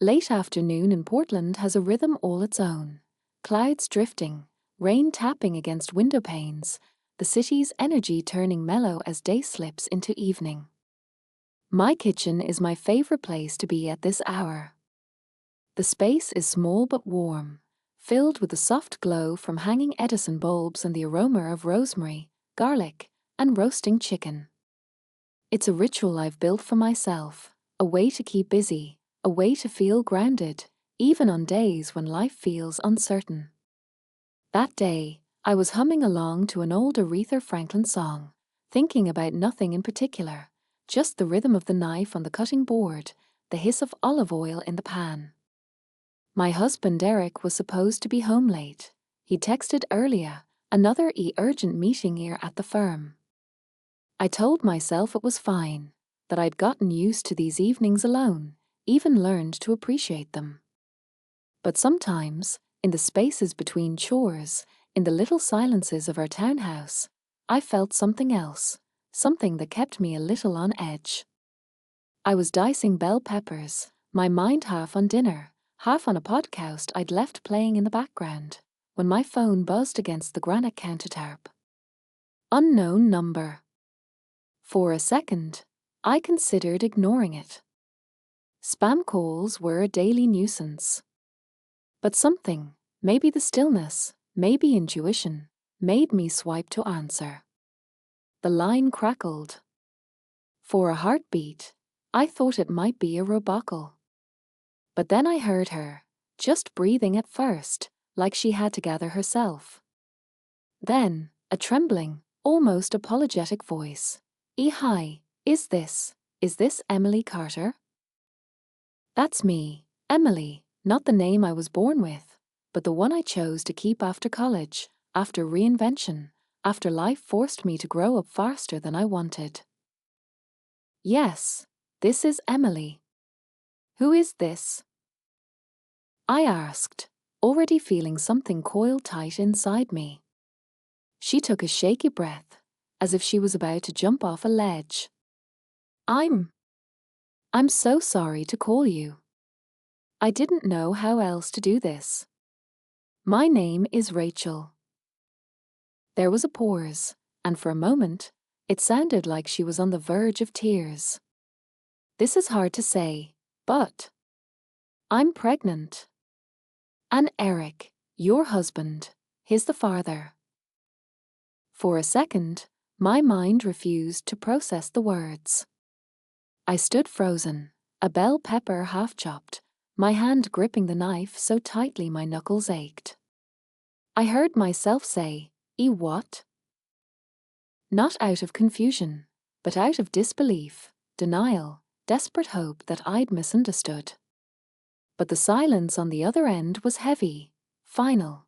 Late afternoon in Portland has a rhythm all its own. Clouds drifting, rain tapping against window panes, the city's energy turning mellow as day slips into evening. My kitchen is my favorite place to be at this hour. The space is small but warm, filled with the soft glow from hanging Edison bulbs and the aroma of rosemary, garlic, and roasting chicken. It's a ritual I've built for myself, a way to keep busy, a way to feel grounded, even on days when life feels uncertain. That day, I was humming along to an old Aretha Franklin song, thinking about nothing in particular, just the rhythm of the knife on the cutting board, the hiss of olive oil in the pan. My husband Eric was supposed to be home late. He texted earlier, another urgent meeting here at the firm. I told myself it was fine, that I'd gotten used to these evenings alone, even learned to appreciate them. But sometimes, in the spaces between chores, in the little silences of our townhouse, I felt something else, something that kept me a little on edge. I was dicing bell peppers, my mind half on dinner, half on a podcast I'd left playing in the background, when my phone buzzed against the granite countertop. Unknown number. For a second, I considered ignoring it. Spam calls were a daily nuisance. But something, maybe the stillness, maybe intuition, made me swipe to answer. The line crackled. For a heartbeat, I thought it might be a robocle. But then I heard her, just breathing at first, like she had to gather herself. Then, a trembling, almost apologetic voice. Hi, is this Emily Carter? That's me, Emily, not the name I was born with, but the one I chose to keep after college, after reinvention, after life forced me to grow up faster than I wanted. Yes, this is Emily. Who is this? I asked, already feeling something coil tight inside me. She took a shaky breath, as if she was about to jump off a ledge. I'm so sorry to call you. I didn't know how else to do this. My name is Rachel. There was a pause, and for a moment, it sounded like she was on the verge of tears. This is hard to say, but I'm pregnant. And Eric, your husband, he's the father. For a second, my mind refused to process the words. I stood frozen, a bell pepper half chopped, my hand gripping the knife so tightly my knuckles ached. I heard myself say, what? Not out of confusion, but out of disbelief, denial, desperate hope that I'd misunderstood. But the silence on the other end was heavy, final.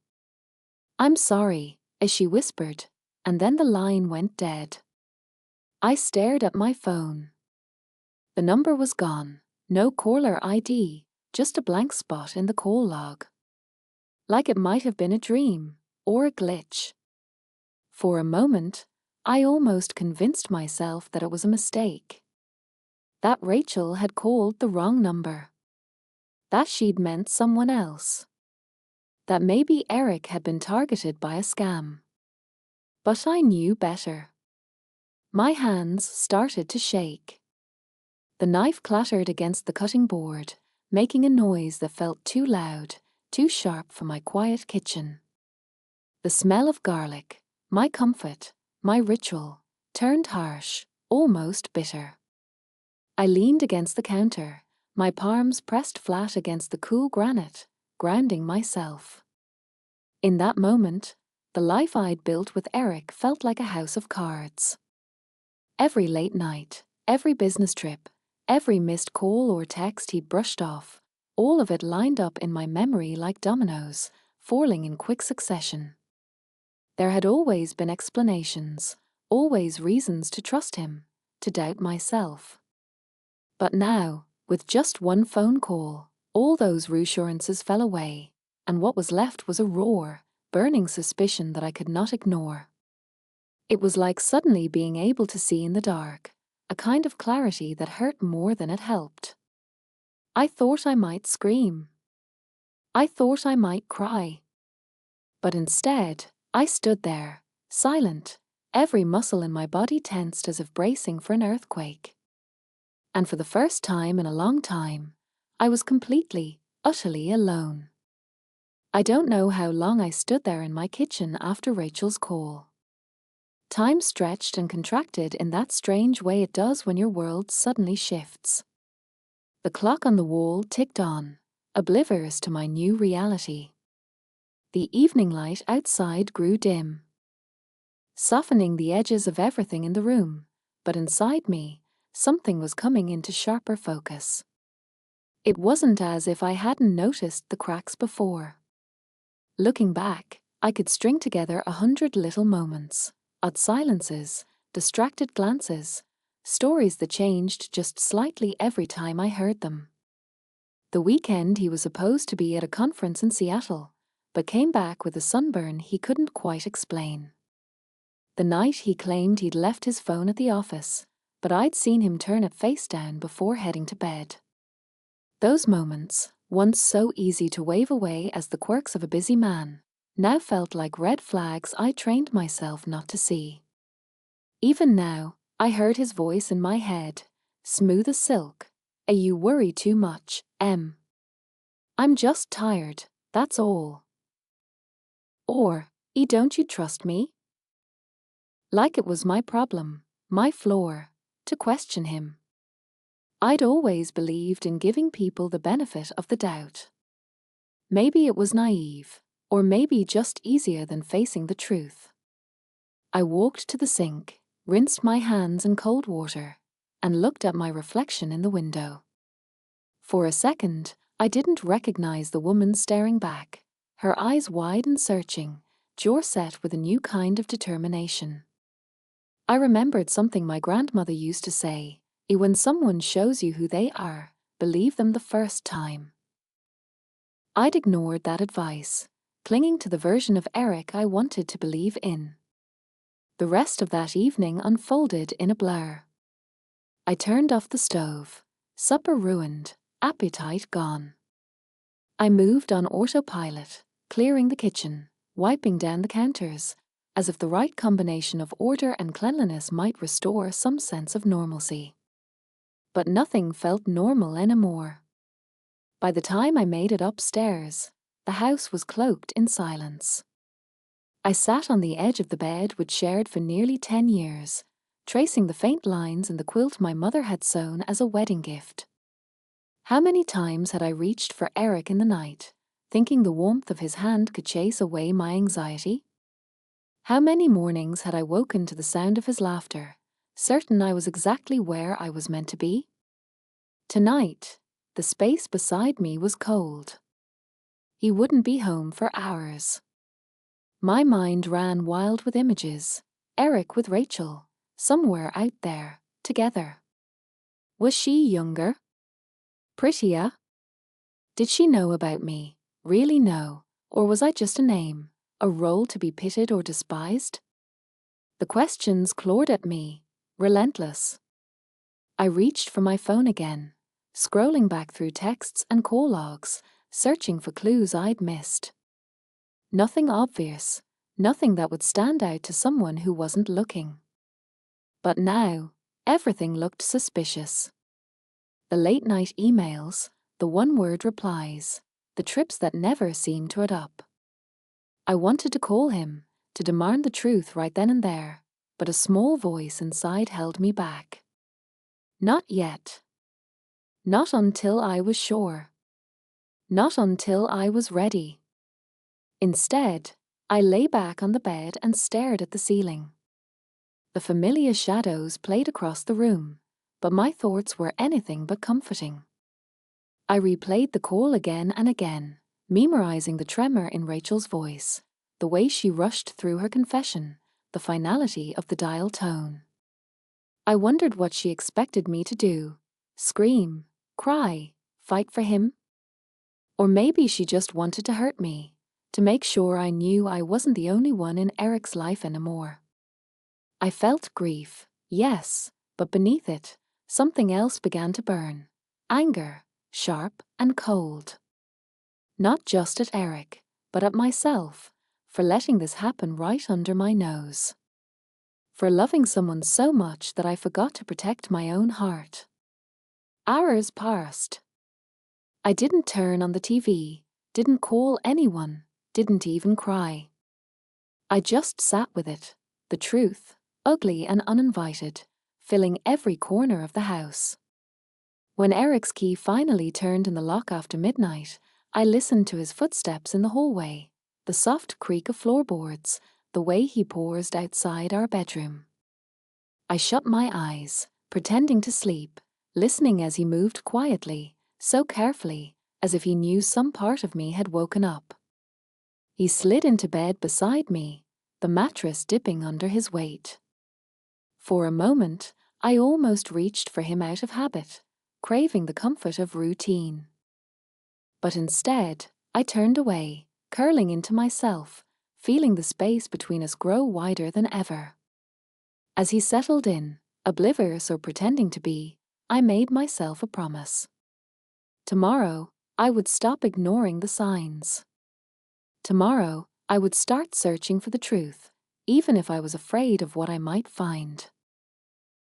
I'm sorry, as she whispered, and then the line went dead. I stared at my phone. The number was gone, no caller ID, just a blank spot in the call log. Like it might have been a dream, or a glitch. For a moment, I almost convinced myself that it was a mistake. That Rachel had called the wrong number. That she'd meant someone else. That maybe Eric had been targeted by a scam. But I knew better. My hands started to shake. The knife clattered against the cutting board, making a noise that felt too loud, too sharp for my quiet kitchen. The smell of garlic, my comfort, my ritual, turned harsh, almost bitter. I leaned against the counter, my palms pressed flat against the cool granite, grounding myself. In that moment, the life I'd built with Eric felt like a house of cards. Every late night, every business trip, every missed call or text he'd brushed off, all of it lined up in my memory like dominoes, falling in quick succession. There had always been explanations, always reasons to trust him, to doubt myself. But now, with just one phone call, all those reassurances fell away, and what was left was a raw, burning suspicion that I could not ignore. It was like suddenly being able to see in the dark, a kind of clarity that hurt more than it helped. I thought I might scream. I thought I might cry. But instead, I stood there, silent, every muscle in my body tensed as if bracing for an earthquake. And for the first time in a long time, I was completely, utterly alone. I don't know how long I stood there in my kitchen after Rachel's call. Time stretched and contracted in that strange way it does when your world suddenly shifts. The clock on the wall ticked on, oblivious to my new reality. The evening light outside grew dim, softening the edges of everything in the room, but inside me, something was coming into sharper focus. It wasn't as if I hadn't noticed the cracks before. Looking back, I could string together 100 little moments, odd silences, distracted glances, stories that changed just slightly every time I heard them. The weekend he was supposed to be at a conference in Seattle, but came back with a sunburn he couldn't quite explain. The night he claimed he'd left his phone at the office, but I'd seen him turn it face down before heading to bed. Those moments, once so easy to wave away as the quirks of a busy man, now felt like red flags I trained myself not to see. Even now, I heard his voice in my head, smooth as silk. You worry too much, Em. I'm just tired, that's all. Or, don't you trust me? Like it was my problem, my flaw, to question him. I'd always believed in giving people the benefit of the doubt. Maybe it was naive, or maybe just easier than facing the truth. I walked to the sink, rinsed my hands in cold water, and looked at my reflection in the window. For a second, I didn't recognize the woman staring back, her eyes wide and searching, jaw set with a new kind of determination. I remembered something my grandmother used to say, when someone shows you who they are, believe them the first time. I'd ignored that advice, clinging to the version of Eric I wanted to believe in. The rest of that evening unfolded in a blur. I turned off the stove, supper ruined, appetite gone. I moved on autopilot, clearing the kitchen, wiping down the counters, as if the right combination of order and cleanliness might restore some sense of normalcy. But nothing felt normal anymore. By the time I made it upstairs, the house was cloaked in silence. I sat on the edge of the bed we'd shared for nearly 10 years, tracing the faint lines in the quilt my mother had sewn as a wedding gift. How many times had I reached for Eric in the night, thinking the warmth of his hand could chase away my anxiety? How many mornings had I woken to the sound of his laughter, certain I was exactly where I was meant to be? Tonight, the space beside me was cold. He wouldn't be home for hours. My mind ran wild with images, Eric with Rachel, somewhere out there, together. Was she younger? Prettier? Did she know about me, really know, or was I just a name, a role to be pitied or despised? The questions clawed at me, relentless. I reached for my phone again, scrolling back through texts and call logs, searching for clues I'd missed. Nothing obvious, nothing that would stand out to someone who wasn't looking. But now, everything looked suspicious. The late-night emails, the one-word replies, the trips that never seemed to add up. I wanted to call him, to demand the truth right then and there, but a small voice inside held me back. Not yet. Not until I was sure. Not until I was ready. Instead, I lay back on the bed and stared at the ceiling. The familiar shadows played across the room, but my thoughts were anything but comforting. I replayed the call again and again, memorizing the tremor in Rachel's voice, the way she rushed through her confession, the finality of the dial tone. I wondered what she expected me to do: scream, cry, fight for him? Or maybe she just wanted to hurt me, to make sure I knew I wasn't the only one in Eric's life anymore. I felt grief, yes, but beneath it, something else began to burn: anger, sharp and cold. Not just at Eric, but at myself, for letting this happen right under my nose. For loving someone so much that I forgot to protect my own heart. Hours passed. I didn't turn on the TV, didn't call anyone, didn't even cry. I just sat with it, the truth, ugly and uninvited, filling every corner of the house. When Eric's key finally turned in the lock after midnight, I listened to his footsteps in the hallway, the soft creak of floorboards, the way he paused outside our bedroom. I shut my eyes, pretending to sleep, listening as he moved quietly, so carefully, as if he knew some part of me had woken up. He slid into bed beside me, the mattress dipping under his weight. For a moment, I almost reached for him out of habit, craving the comfort of routine. But instead, I turned away, curling into myself, feeling the space between us grow wider than ever. As he settled in, oblivious or pretending to be, I made myself a promise. Tomorrow, I would stop ignoring the signs. Tomorrow, I would start searching for the truth, even if I was afraid of what I might find.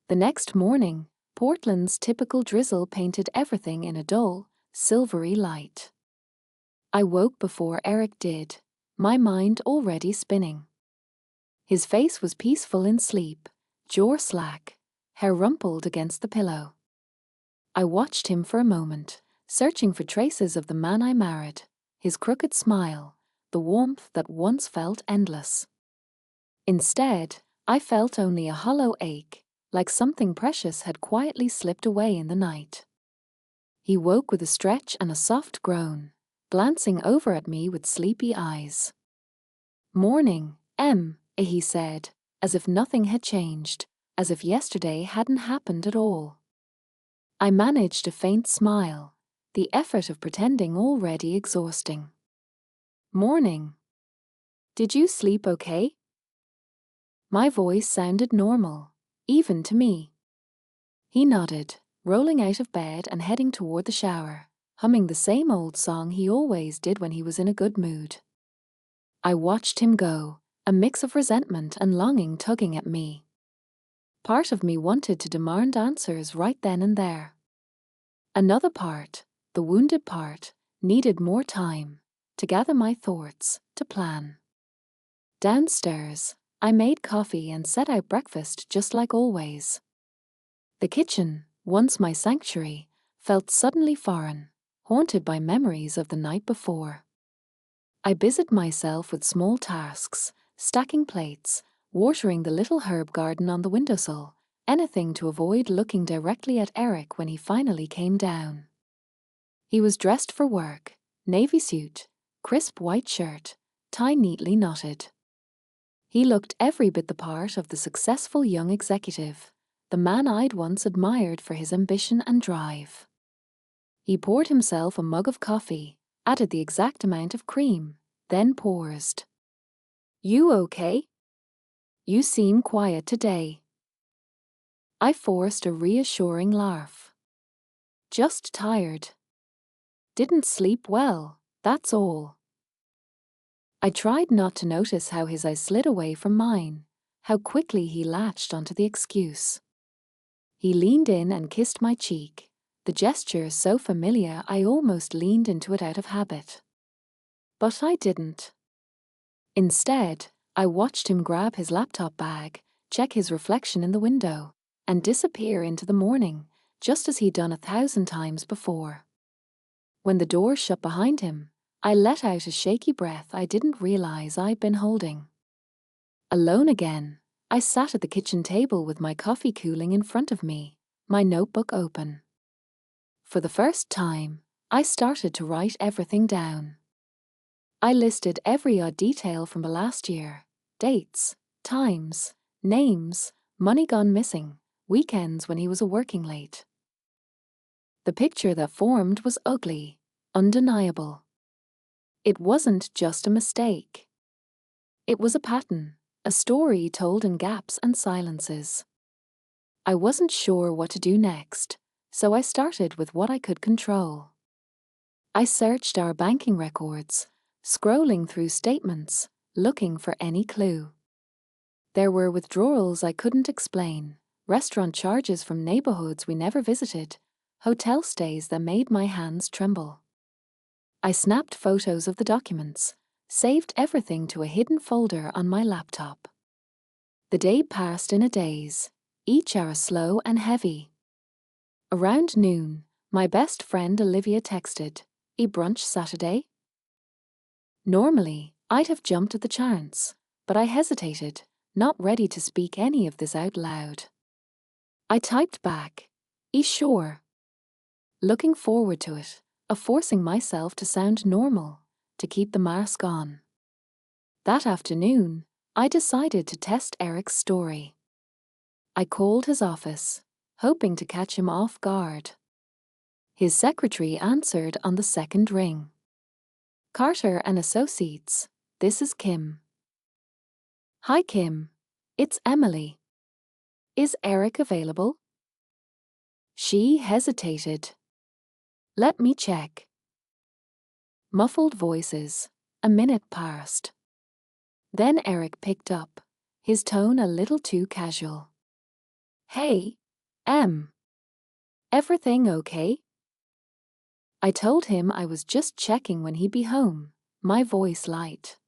The next morning, Portland's typical drizzle painted everything in a dull, silvery light. I woke before Eric did, my mind already spinning. His face was peaceful in sleep, jaw slack, hair rumpled against the pillow. I watched him for a moment, searching for traces of the man I married, his crooked smile, the warmth that once felt endless. Instead, I felt only a hollow ache, like something precious had quietly slipped away in the night. He woke with a stretch and a soft groan, glancing over at me with sleepy eyes. "Morning, he said, as if nothing had changed, as if yesterday hadn't happened at all. I managed a faint smile, the effort of pretending already exhausting. "Morning. Did you sleep okay?" My voice sounded normal, even to me. He nodded, rolling out of bed and heading toward the shower, humming the same old song he always did when he was in a good mood. I watched him go, a mix of resentment and longing tugging at me. Part of me wanted to demand answers right then and there. Another part, the wounded part, needed more time, to gather my thoughts, to plan. Downstairs, I made coffee and set out breakfast just like always. The kitchen, once my sanctuary, felt suddenly foreign, haunted by memories of the night before. I busied myself with small tasks, stacking plates, watering the little herb garden on the windowsill, anything to avoid looking directly at Eric when he finally came down. He was dressed for work, navy suit, crisp white shirt, tie neatly knotted. He looked every bit the part of the successful young executive, the man I'd once admired for his ambition and drive. He poured himself a mug of coffee, added the exact amount of cream, then paused. "You okay? You seem quiet today." I forced a reassuring laugh. "Just tired. Didn't sleep well, that's all." I tried not to notice how his eyes slid away from mine, how quickly he latched onto the excuse. He leaned in and kissed my cheek, the gesture so familiar I almost leaned into it out of habit. But I didn't. Instead, I watched him grab his laptop bag, check his reflection in the window, and disappear into the morning, just as he'd done 1,000 times before. When the door shut behind him, I let out a shaky breath I didn't realize I'd been holding. Alone again, I sat at the kitchen table with my coffee cooling in front of me, my notebook open. For the first time, I started to write everything down. I listed every odd detail from the last year, dates, times, names, money gone missing, weekends when he was working late. The picture that formed was ugly, undeniable. It wasn't just a mistake. It was a pattern, a story told in gaps and silences. I wasn't sure what to do next, so I started with what I could control. I searched our banking records, scrolling through statements, looking for any clue. There were withdrawals I couldn't explain, restaurant charges from neighborhoods we never visited, hotel stays that made my hands tremble. I snapped photos of the documents, saved everything to a hidden folder on my laptop. The day passed in a daze, each hour slow and heavy. Around noon, my best friend Olivia texted, "E brunch Saturday?" Normally, I'd have jumped at the chance, but I hesitated, not ready to speak any of this out loud. I typed back, "E sure." Looking forward to it, forcing myself to sound normal, to keep the mask on. That afternoon, I decided to test Eric's story. I called his office, hoping to catch him off guard. His secretary answered on the second ring. "Carter and Associates, this is Kim." "Hi Kim, it's Emily. Is Eric available?" She hesitated. "Let me check." Muffled voices. A minute passed. Then Eric picked up, his tone a little too casual. "Hey, Em. Everything okay?" I told him I was just checking when he'd be home, my voice light.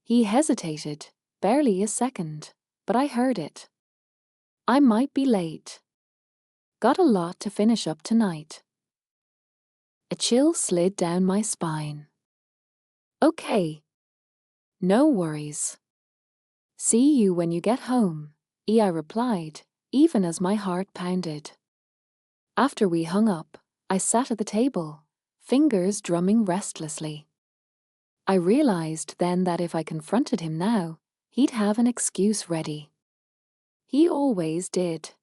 He hesitated, barely a second, but I heard it. "I might be late. Got a lot to finish up tonight." A chill slid down my spine. "Okay. No worries. See you when you get home," I replied, even as my heart pounded. After we hung up, I sat at the table, fingers drumming restlessly. I realized then that if I confronted him now, he'd have an excuse ready. He always did.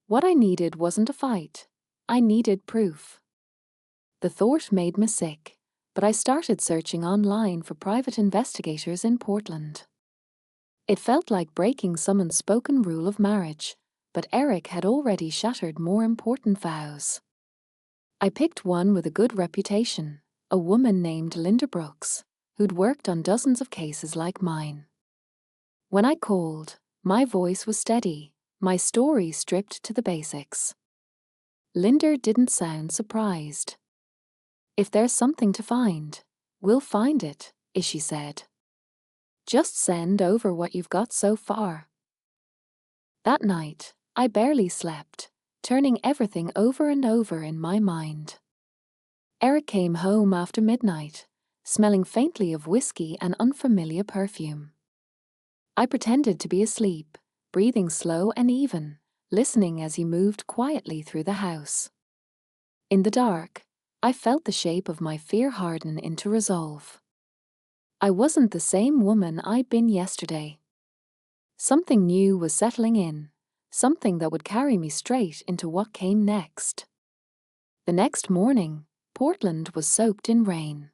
What I needed wasn't a fight. I needed proof. The thought made me sick, but I started searching online for private investigators in Portland. It felt like breaking some unspoken rule of marriage, but Eric had already shattered more important vows. I picked one with a good reputation, a woman named Linda Brooks, who'd worked on dozens of cases like mine. When I called, my voice was steady, my story stripped to the basics. Linda didn't sound surprised. "If there's something to find, we'll find it," she said. "Just send over what you've got so far." That night, I barely slept, turning everything over and over in my mind. Eric came home after midnight, smelling faintly of whiskey and unfamiliar perfume. I pretended to be asleep, breathing slow and even, listening as he moved quietly through the house. In the dark, I felt the shape of my fear harden into resolve. I wasn't the same woman I'd been yesterday. Something new was settling in, something that would carry me straight into what came next. The next morning, Portland was soaked in rain.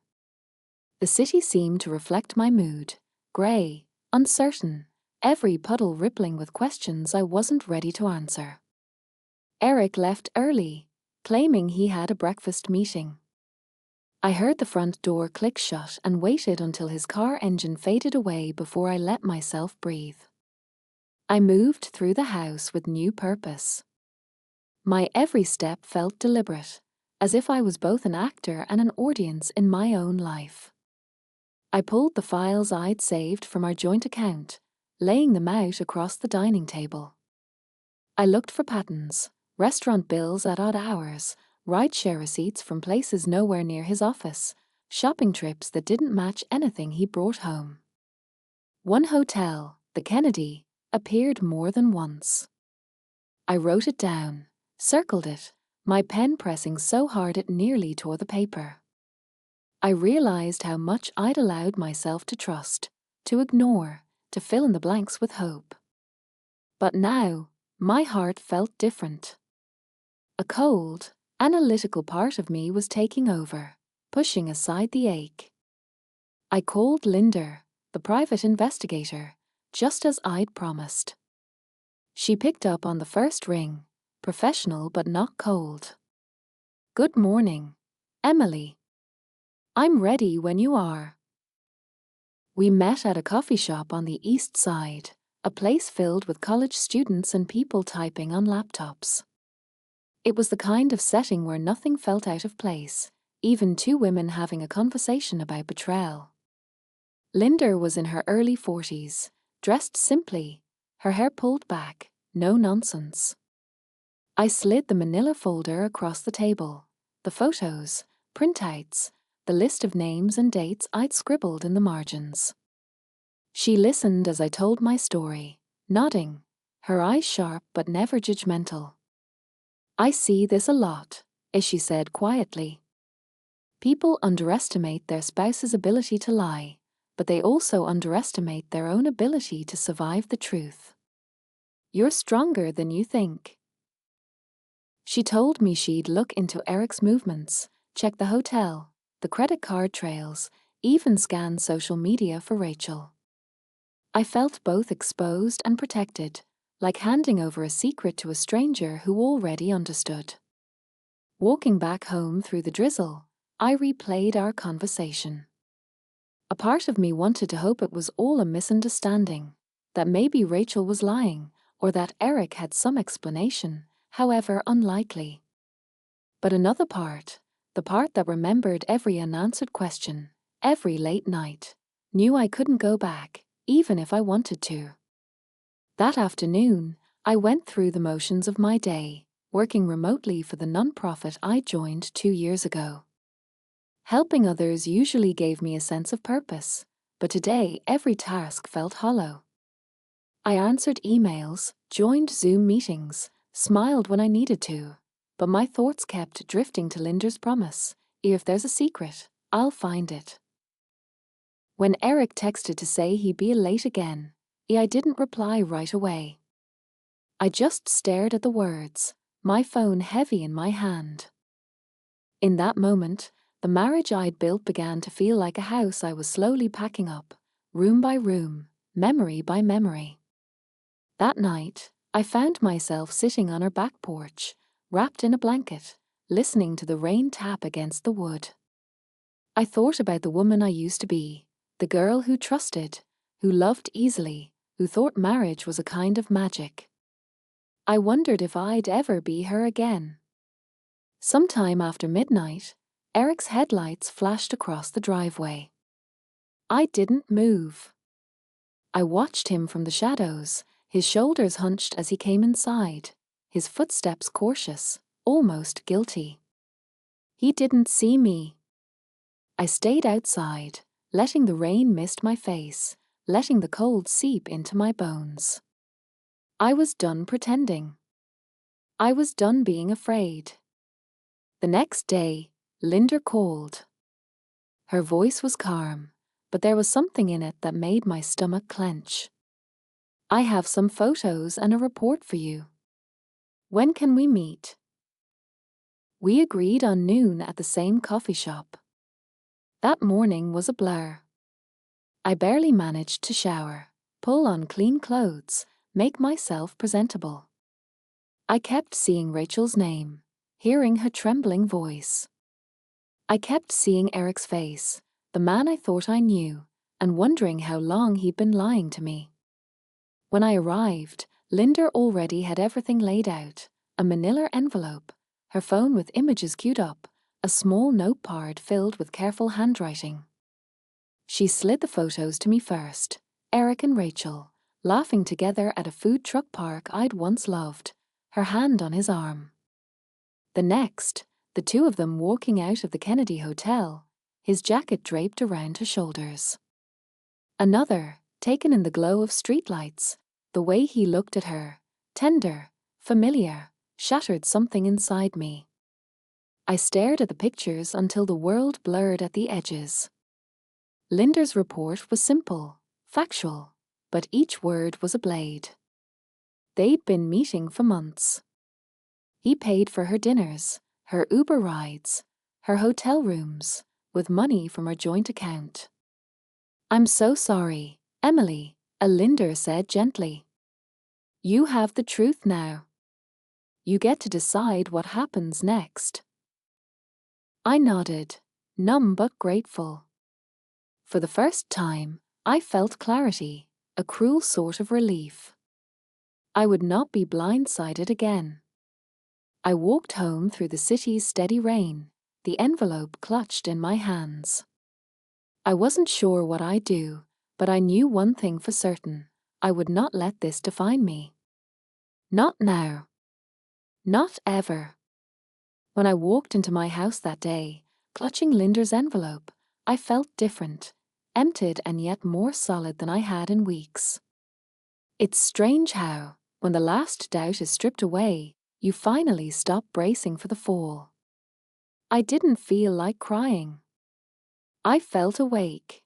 The city seemed to reflect my mood, grey, uncertain, every puddle rippling with questions I wasn't ready to answer. Eric left early, claiming he had a breakfast meeting. I heard the front door click shut and waited until his car engine faded away before I let myself breathe. I moved through the house with new purpose. My every step felt deliberate, as if I was both an actor and an audience in my own life. I pulled the files I'd saved from our joint account, laying them out across the dining table. I looked for patterns, restaurant bills at odd hours, rideshare receipts from places nowhere near his office, shopping trips that didn't match anything he brought home. One hotel, the Kennedy, appeared more than once. I wrote it down, circled it, my pen pressing so hard it nearly tore the paper. I realized how much I'd allowed myself to trust, to ignore, to fill in the blanks with hope. But now, my heart felt different. A cold, analytical part of me was taking over, pushing aside the ache. I called Linda, the private investigator, just as I'd promised. She picked up on the first ring, professional but not cold. "Good morning. Emily. I'm ready when you are. We met at a coffee shop on the east side, a place filled with college students and people typing on laptops. It was the kind of setting where nothing felt out of place, even two women having a conversation about betrayal. Linda was in her early 40s, dressed simply, her hair pulled back, no nonsense. I slid the manila folder across the table, the photos, printouts, the list of names and dates I'd scribbled in the margins. She listened as I told my story, nodding, her eyes sharp but never judgmental. I see this a lot, as she said quietly. People underestimate their spouse's ability to lie, but they also underestimate their own ability to survive the truth. You're stronger than you think. She told me she'd look into Eric's movements, check the hotel, the credit card trails, even scan social media for Rachel. I felt both exposed and protected, like handing over a secret to a stranger who already understood. Walking back home through the drizzle, I replayed our conversation. A part of me wanted to hope it was all a misunderstanding, that maybe Rachel was lying, or that Eric had some explanation, however unlikely. But another part, the part that remembered every unanswered question, every late night, knew I couldn't go back, even if I wanted to. That afternoon, I went through the motions of my day, working remotely for the nonprofit I joined 2 years ago. Helping others usually gave me a sense of purpose, but today every task felt hollow. I answered emails, joined Zoom meetings, smiled when I needed to, but my thoughts kept drifting to Linda's promise, if there's a secret, I'll find it. When Eric texted to say he'd be late again, I didn't reply right away. I just stared at the words, my phone heavy in my hand. In that moment, the marriage I'd built began to feel like a house I was slowly packing up, room by room, memory by memory. That night, I found myself sitting on her back porch, wrapped in a blanket, listening to the rain tap against the wood. I thought about the woman I used to be, the girl who trusted, who loved easily, who thought marriage was a kind of magic. I wondered if I'd ever be her again. Sometime after midnight, Eric's headlights flashed across the driveway. I didn't move. I watched him from the shadows, his shoulders hunched as he came inside, his footsteps cautious, almost guilty. He didn't see me. I stayed outside, letting the rain mist my face, letting the cold seep into my bones. I was done pretending. I was done being afraid. The next day, Linda called. Her voice was calm, but there was something in it that made my stomach clench. I have some photos and a report for you. When can we meet? We agreed on noon at the same coffee shop. That morning was a blur. I barely managed to shower, pull on clean clothes, make myself presentable. I kept seeing Rachel's name, hearing her trembling voice. I kept seeing Eric's face, the man I thought I knew, and wondering how long he'd been lying to me. When I arrived, Linda already had everything laid out, a manila envelope, her phone with images queued up, a small notepad filled with careful handwriting. She slid the photos to me first, Eric and Rachel, laughing together at a food truck park I'd once loved, her hand on his arm. The next, the two of them walking out of the Kennedy Hotel, his jacket draped around his shoulders. Another, taken in the glow of streetlights, the way he looked at her, tender, familiar, shattered something inside me. I stared at the pictures until the world blurred at the edges. Linda's report was simple, factual, but each word was a blade. They'd been meeting for months. He paid for her dinners, her Uber rides, her hotel rooms, with money from our joint account. I'm so sorry, Emily, Linda said gently. You have the truth now. You get to decide what happens next. I nodded, numb but grateful. For the first time, I felt clarity, a cruel sort of relief. I would not be blindsided again. I walked home through the city's steady rain, the envelope clutched in my hands. I wasn't sure what I'd do, but I knew one thing for certain: I would not let this define me. Not now. Not ever. When I walked into my house that day, clutching Linda's envelope, I felt different, emptied and yet more solid than I had in weeks. It's strange how, when the last doubt is stripped away, you finally stop bracing for the fall. I didn't feel like crying. I felt awake.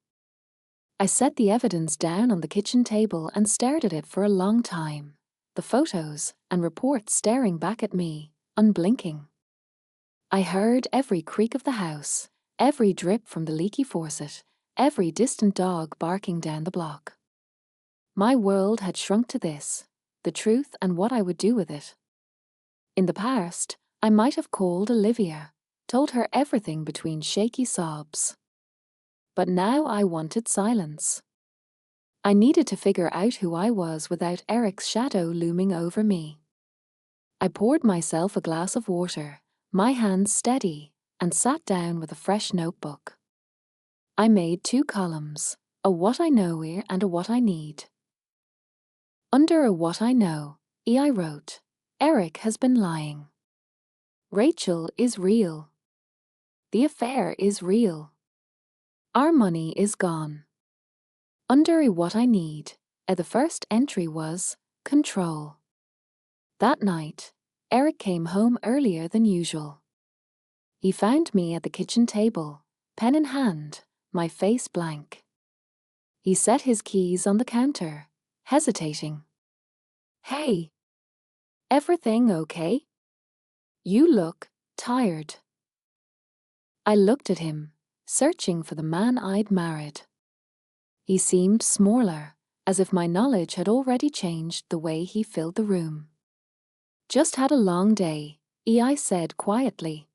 I set the evidence down on the kitchen table and stared at it for a long time, the photos and reports staring back at me, unblinking. I heard every creak of the house, every drip from the leaky faucet, every distant dog barking down the block. My world had shrunk to this, the truth and what I would do with it. In the past, I might have called Olivia, told her everything between shaky sobs. But now I wanted silence. I needed to figure out who I was without Eric's shadow looming over me. I poured myself a glass of water, my hands steady, and sat down with a fresh notebook. I made 2 columns, a what I know and a what I need. Under a what I know, I wrote, Eric has been lying. Rachel is real. The affair is real. Our money is gone. Under a what I need, the first entry was control. That night, Eric came home earlier than usual. He found me at the kitchen table, pen in hand, my face blank. He set his keys on the counter, hesitating. Hey, everything okay? You look tired. I looked at him, searching for the man I'd married. He seemed smaller, as if my knowledge had already changed the way he filled the room. Just had a long day, I said quietly.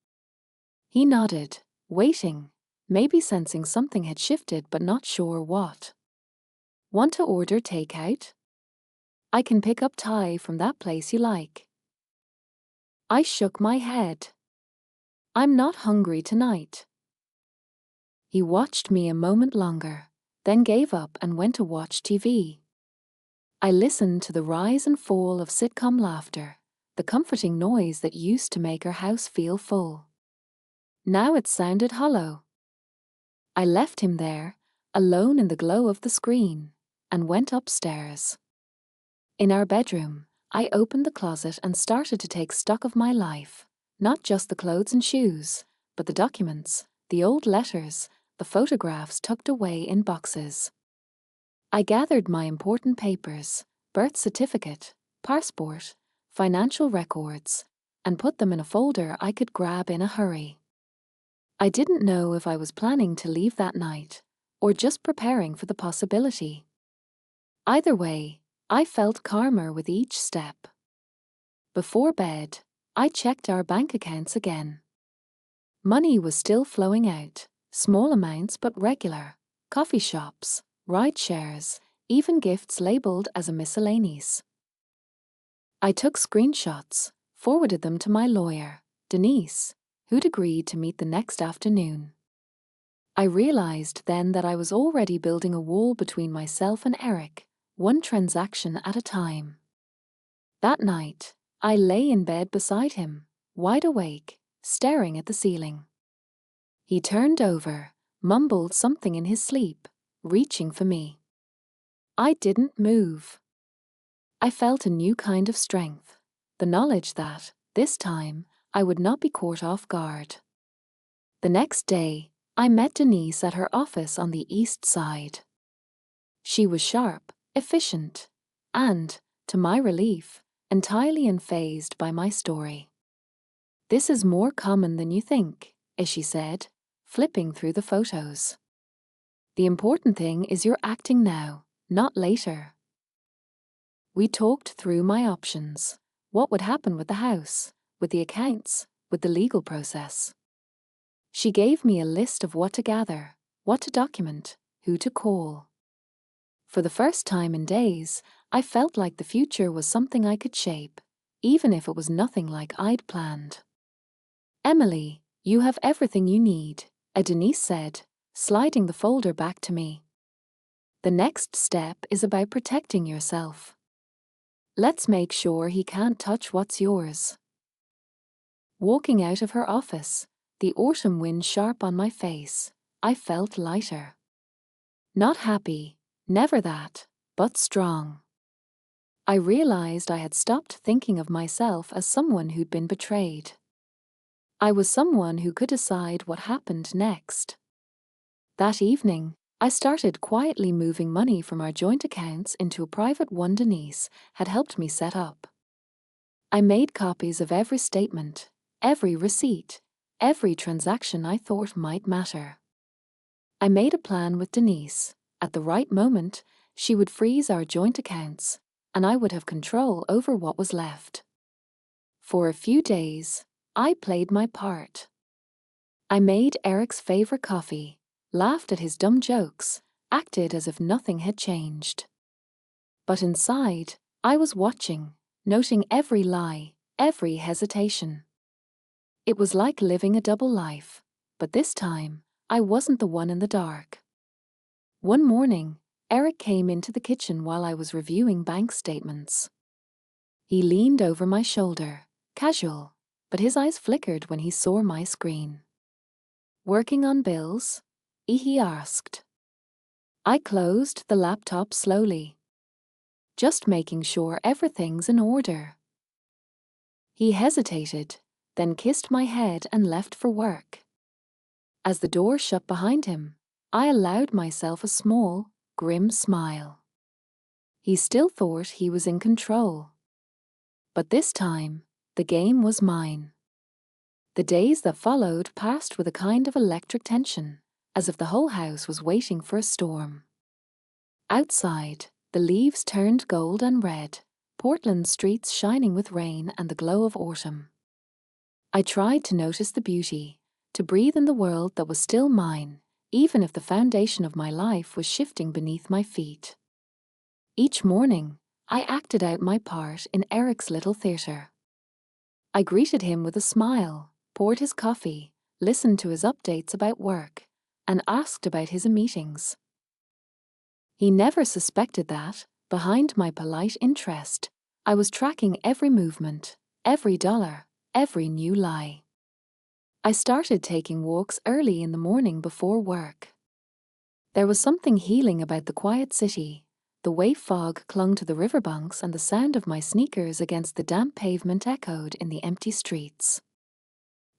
He nodded, waiting, maybe sensing something had shifted but not sure what. Want to order takeout? I can pick up Thai from that place you like. I shook my head. I'm not hungry tonight. He watched me a moment longer, then gave up and went to watch TV. I listened to the rise and fall of sitcom laughter, the comforting noise that used to make our house feel full. Now it sounded hollow. I left him there, alone in the glow of the screen, and went upstairs. In our bedroom, I opened the closet and started to take stock of my life, not just the clothes and shoes, but the documents, the old letters, the photographs tucked away in boxes. I gathered my important papers, birth certificate, passport, financial records, and put them in a folder I could grab in a hurry. I didn't know if I was planning to leave that night, or just preparing for the possibility. Either way, I felt calmer with each step. Before bed, I checked our bank accounts again. Money was still flowing out, small amounts but regular, coffee shops, ride shares, even gifts labeled as a miscellaneous. I took screenshots, forwarded them to my lawyer, Denise, who'd agreed to meet the next afternoon. I realized then that I was already building a wall between myself and Eric, one transaction at a time. That night, I lay in bed beside him, wide awake, staring at the ceiling. He turned over, mumbled something in his sleep, reaching for me. I didn't move. I felt a new kind of strength, the knowledge that, this time, I would not be caught off guard. The next day, I met Denise at her office on the east side. She was sharp, efficient, and, to my relief, entirely unfazed by my story. This is more common than you think, as she said, flipping through the photos. The important thing is you're acting now, not later. We talked through my options. What would happen with the house, with the accounts, with the legal process. She gave me a list of what to gather, what to document, who to call. For the first time in days, I felt like the future was something I could shape, even if it was nothing like I'd planned. "Emily, you have everything you need," Denise said, sliding the folder back to me. "The next step is about protecting yourself. Let's make sure he can't touch what's yours." Walking out of her office, the autumn wind sharp on my face, I felt lighter. Not happy, never that, but strong. I realized I had stopped thinking of myself as someone who'd been betrayed. I was someone who could decide what happened next. That evening, I started quietly moving money from our joint accounts into a private one Denise had helped me set up. I made copies of every statement, every receipt, every transaction I thought might matter. I made a plan with Denise. At the right moment, she would freeze our joint accounts, and I would have control over what was left. For a few days, I played my part. I made Eric's favorite coffee, laughed at his dumb jokes, acted as if nothing had changed. But inside, I was watching, noting every lie, every hesitation. It was like living a double life, but this time, I wasn't the one in the dark. One morning, Eric came into the kitchen while I was reviewing bank statements. He leaned over my shoulder, casual, but his eyes flickered when he saw my screen. "Working on bills?" he asked. I closed the laptop slowly. "Just making sure everything's in order." He hesitated, then kissed my head and left for work. As the door shut behind him, I allowed myself a small, grim smile. He still thought he was in control. But this time, the game was mine. The days that followed passed with a kind of electric tension, as if the whole house was waiting for a storm. Outside, the leaves turned gold and red, Portland's streets shining with rain and the glow of autumn. I tried to notice the beauty, to breathe in the world that was still mine, even if the foundation of my life was shifting beneath my feet. Each morning, I acted out my part in Eric's little theatre. I greeted him with a smile, poured his coffee, listened to his updates about work, and asked about his meetings. He never suspected that, behind my polite interest, I was tracking every movement, every dollar, every new lie. I started taking walks early in the morning before work. There was something healing about the quiet city, the way fog clung to the riverbanks and the sound of my sneakers against the damp pavement echoed in the empty streets.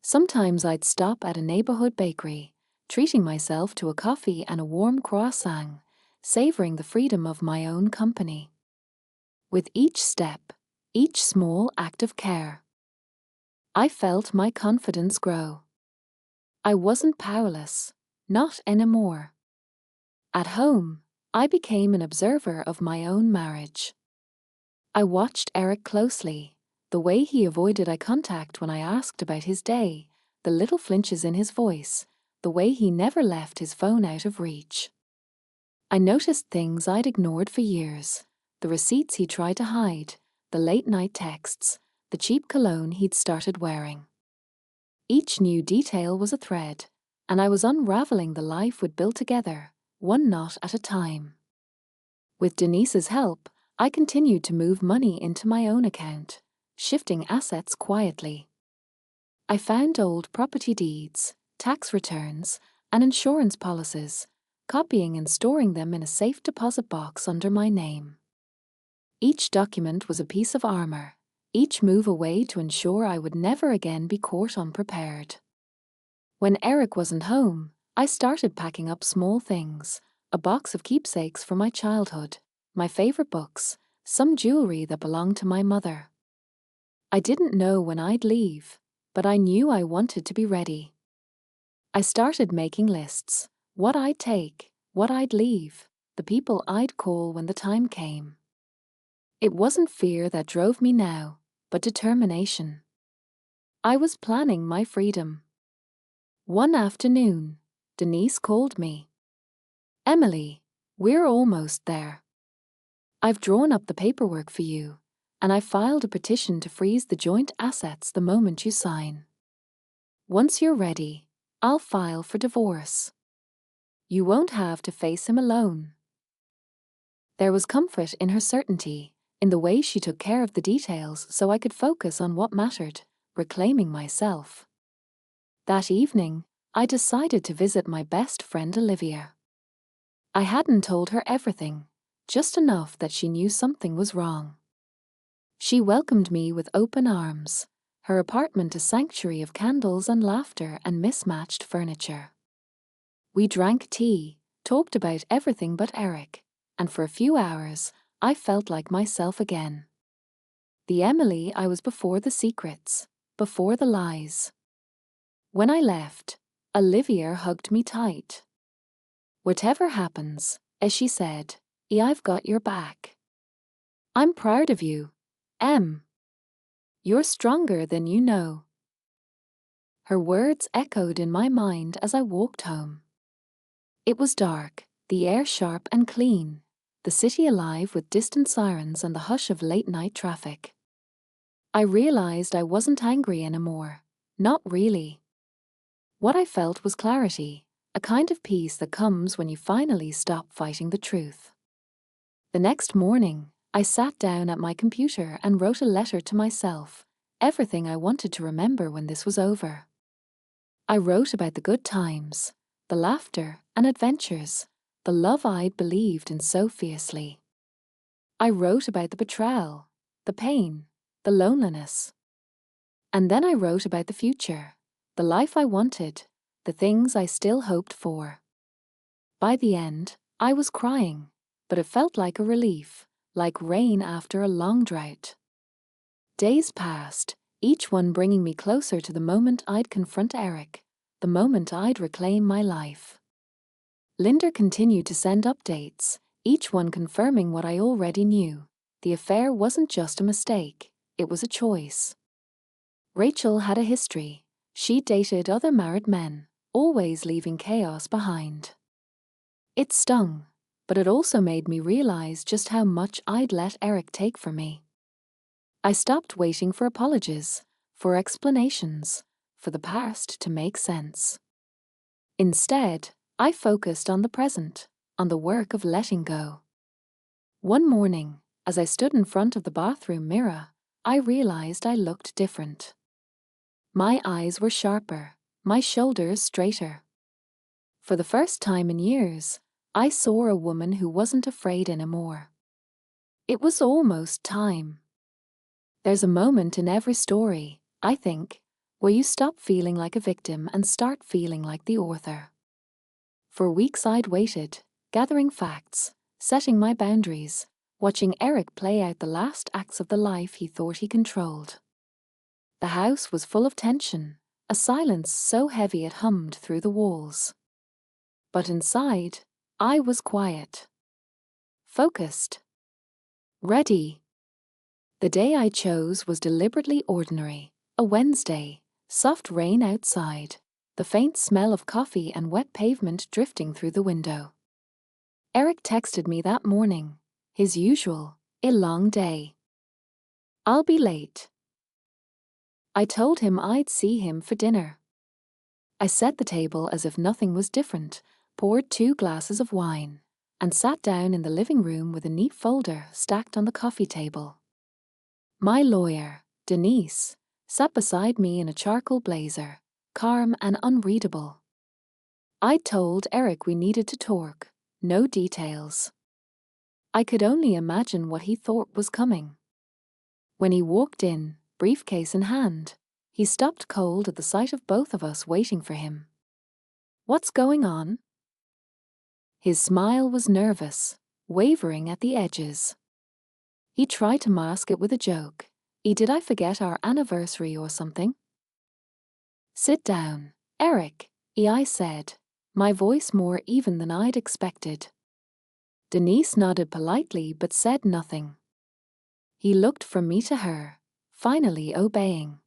Sometimes I'd stop at a neighborhood bakery, treating myself to a coffee and a warm croissant, savoring the freedom of my own company. With each step, each small act of care, I felt my confidence grow. I wasn't powerless, not anymore. At home, I became an observer of my own marriage. I watched Eric closely, the way he avoided eye contact when I asked about his day, the little flinches in his voice, the way he never left his phone out of reach. I noticed things I'd ignored for years, the receipts he tried to hide, the late-night texts, the cheap cologne he'd started wearing. Each new detail was a thread, and I was unraveling the life we'd built together, one knot at a time. With Denise's help, I continued to move money into my own account, shifting assets quietly. I found old property deeds, tax returns, and insurance policies, copying and storing them in a safe deposit box under my name. Each document was a piece of armor, each move a way to ensure I would never again be caught unprepared. When Eric wasn't home, I started packing up small things, a box of keepsakes from my childhood, my favorite books, some jewelry that belonged to my mother. I didn't know when I'd leave, but I knew I wanted to be ready. I started making lists, what I'd take, what I'd leave, the people I'd call when the time came. It wasn't fear that drove me now, but determination. I was planning my freedom. One afternoon, Denise called me. "Emily, we're almost there. I've drawn up the paperwork for you, and I've filed a petition to freeze the joint assets the moment you sign. Once you're ready, I'll file for divorce. You won't have to face him alone." There was comfort in her certainty, in the way she took care of the details so I could focus on what mattered, reclaiming myself. That evening, I decided to visit my best friend Olivia. I hadn't told her everything, just enough that she knew something was wrong. She welcomed me with open arms, her apartment a sanctuary of candles and laughter and mismatched furniture. We drank tea, talked about everything but Eric, and for a few hours, I felt like myself again. The Emily I was before the secrets, before the lies. When I left, Olivia hugged me tight. "Whatever happens," as she said, "I've got your back. I'm proud of you, Em. You're stronger than you know." Her words echoed in my mind as I walked home. It was dark, the air sharp and clean, the city alive with distant sirens and the hush of late-night traffic. I realized I wasn't angry anymore, not really. What I felt was clarity, a kind of peace that comes when you finally stop fighting the truth. The next morning, I sat down at my computer and wrote a letter to myself, everything I wanted to remember when this was over. I wrote about the good times, the laughter and adventures, the love I'd believed in so fiercely. I wrote about the betrayal, the pain, the loneliness. And then I wrote about the future, the life I wanted, the things I still hoped for. By the end, I was crying, but it felt like a relief, like rain after a long drought. Days passed, each one bringing me closer to the moment I'd confront Eric, the moment I'd reclaim my life. Linda continued to send updates, each one confirming what I already knew. The affair wasn't just a mistake, it was a choice. Rachel had a history. She dated other married men, always leaving chaos behind. It stung, but it also made me realize just how much I'd let Eric take from me. I stopped waiting for apologies, for explanations, for the past to make sense. Instead, I focused on the present, on the work of letting go. One morning, as I stood in front of the bathroom mirror, I realized I looked different. My eyes were sharper, my shoulders straighter. For the first time in years, I saw a woman who wasn't afraid anymore. It was almost time. There's a moment in every story, I think, where you stop feeling like a victim and start feeling like the author. For weeks I'd waited, gathering facts, setting my boundaries, watching Eric play out the last acts of the life he thought he controlled. The house was full of tension, a silence so heavy it hummed through the walls. But inside, I was quiet, focused, ready. The day I chose was deliberately ordinary, a Wednesday, soft rain outside, the faint smell of coffee and wet pavement drifting through the window. Eric texted me that morning, his usual, a long day. "I'll be late." I told him I'd see him for dinner. I set the table as if nothing was different, poured 2 glasses of wine, and sat down in the living room with a neat folder stacked on the coffee table. My lawyer, Denise, sat beside me in a charcoal blazer, calm and unreadable. I'd told Eric we needed to talk, no details. I could only imagine what he thought was coming. When he walked in, briefcase in hand, he stopped cold at the sight of both of us waiting for him. "What's going on?" His smile was nervous, wavering at the edges. He tried to mask it with a joke. Did I forget our anniversary or something?" "Sit down, Eric," I said, my voice more even than I'd expected. Denise nodded politely but said nothing. He looked from me to her, finally obeying.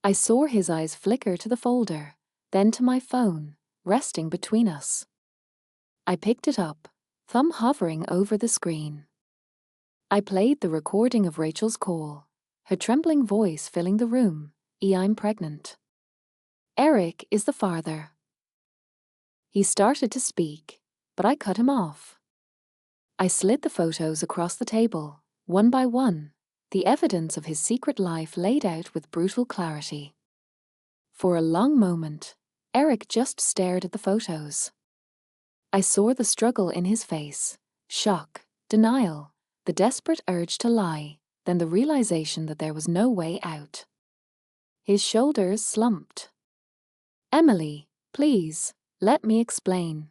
I saw his eyes flicker to the folder, then to my phone, resting between us. I picked it up, thumb hovering over the screen. I played the recording of Rachel's call, her trembling voice filling the room. I'm pregnant. Eric is the father. He started to speak, but I cut him off. I slid the photos across the table, one by one, the evidence of his secret life laid out with brutal clarity. For a long moment, Eric just stared at the photos. I saw the struggle in his face, shock, denial, the desperate urge to lie, then the realization that there was no way out. His shoulders slumped. Emily, please, let me explain.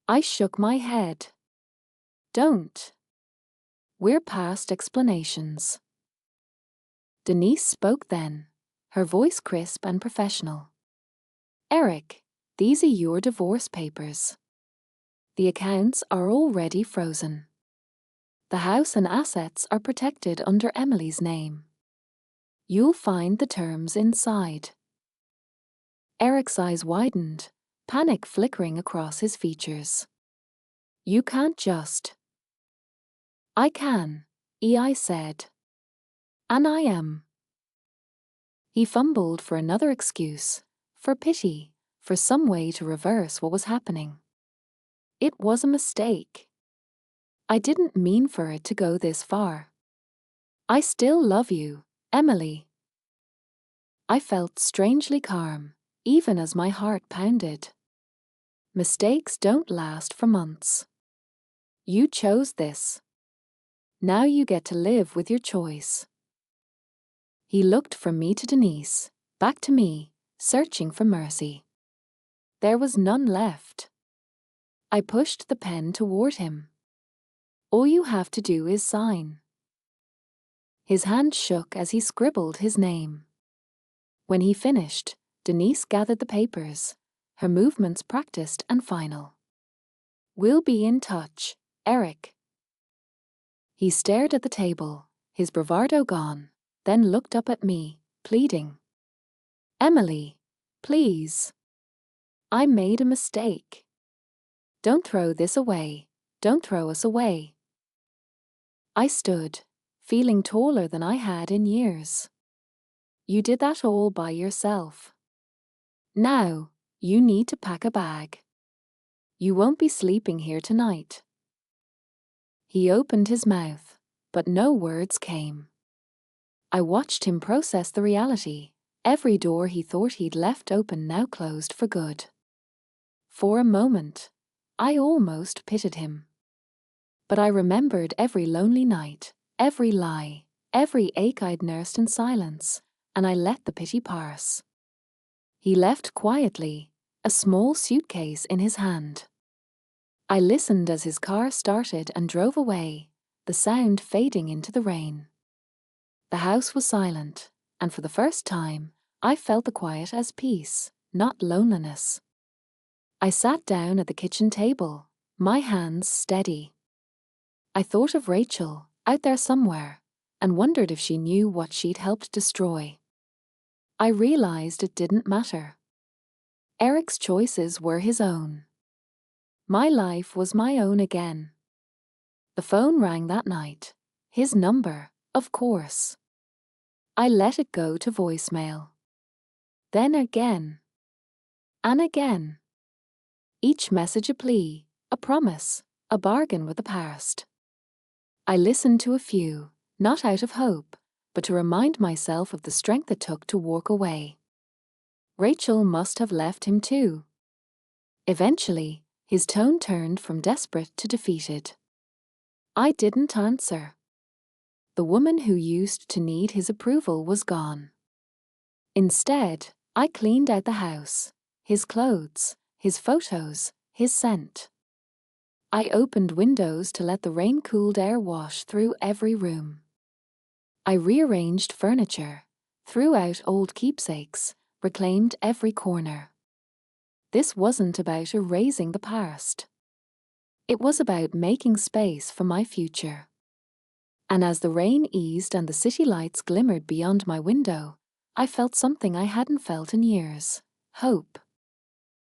I shook my head. Don't. We're past explanations. Denise spoke then, her voice crisp and professional. Eric, these are your divorce papers. The accounts are already frozen. The house and assets are protected under Emily's name. You'll find the terms inside. Eric's eyes widened, panic flickering across his features. You can't just. I can, I said. And I am. He fumbled for another excuse, for pity, for some way to reverse what was happening. It was a mistake. I didn't mean for it to go this far. I still love you, Emily. I felt strangely calm, even as my heart pounded. Mistakes don't last for months. You chose this. Now you get to live with your choice. He looked from me to Denise, back to me, searching for mercy. There was none left. I pushed the pen toward him. All you have to do is sign. His hand shook as he scribbled his name. When he finished, Denise gathered the papers, her movements practiced and final. We'll be in touch, Eric. He stared at the table, his bravado gone, then looked up at me, pleading. Emily, please. I made a mistake. Don't throw this away. Don't throw us away. I stood, feeling taller than I had in years. You did that all by yourself. Now, you need to pack a bag. You won't be sleeping here tonight. He opened his mouth, but no words came. I watched him process the reality, every door he thought he'd left open now closed for good. For a moment, I almost pitied him. But I remembered every lonely night, every lie, every ache I'd nursed in silence, and I let the pity pass. He left quietly, a small suitcase in his hand. I listened as his car started and drove away, the sound fading into the rain. The house was silent, and for the first time, I felt the quiet as peace, not loneliness. I sat down at the kitchen table, my hands steady. I thought of Rachel, out there somewhere, and wondered if she knew what she'd helped destroy. I realized it didn't matter. Eric's choices were his own. My life was my own again. The phone rang that night. His number, of course. I let it go to voicemail. Then again. And again. Each message a plea, a promise, a bargain with the past. I listened to a few, not out of hope, but to remind myself of the strength it took to walk away. Rachel must have left him too. Eventually, his tone turned from desperate to defeated. I didn't answer. The woman who used to need his approval was gone. Instead, I cleaned out the house, his clothes, his photos, his scent. I opened windows to let the rain-cooled air wash through every room. I rearranged furniture, threw out old keepsakes, reclaimed every corner. This wasn't about erasing the past. It was about making space for my future. And as the rain eased and the city lights glimmered beyond my window, I felt something I hadn't felt in years, Hope.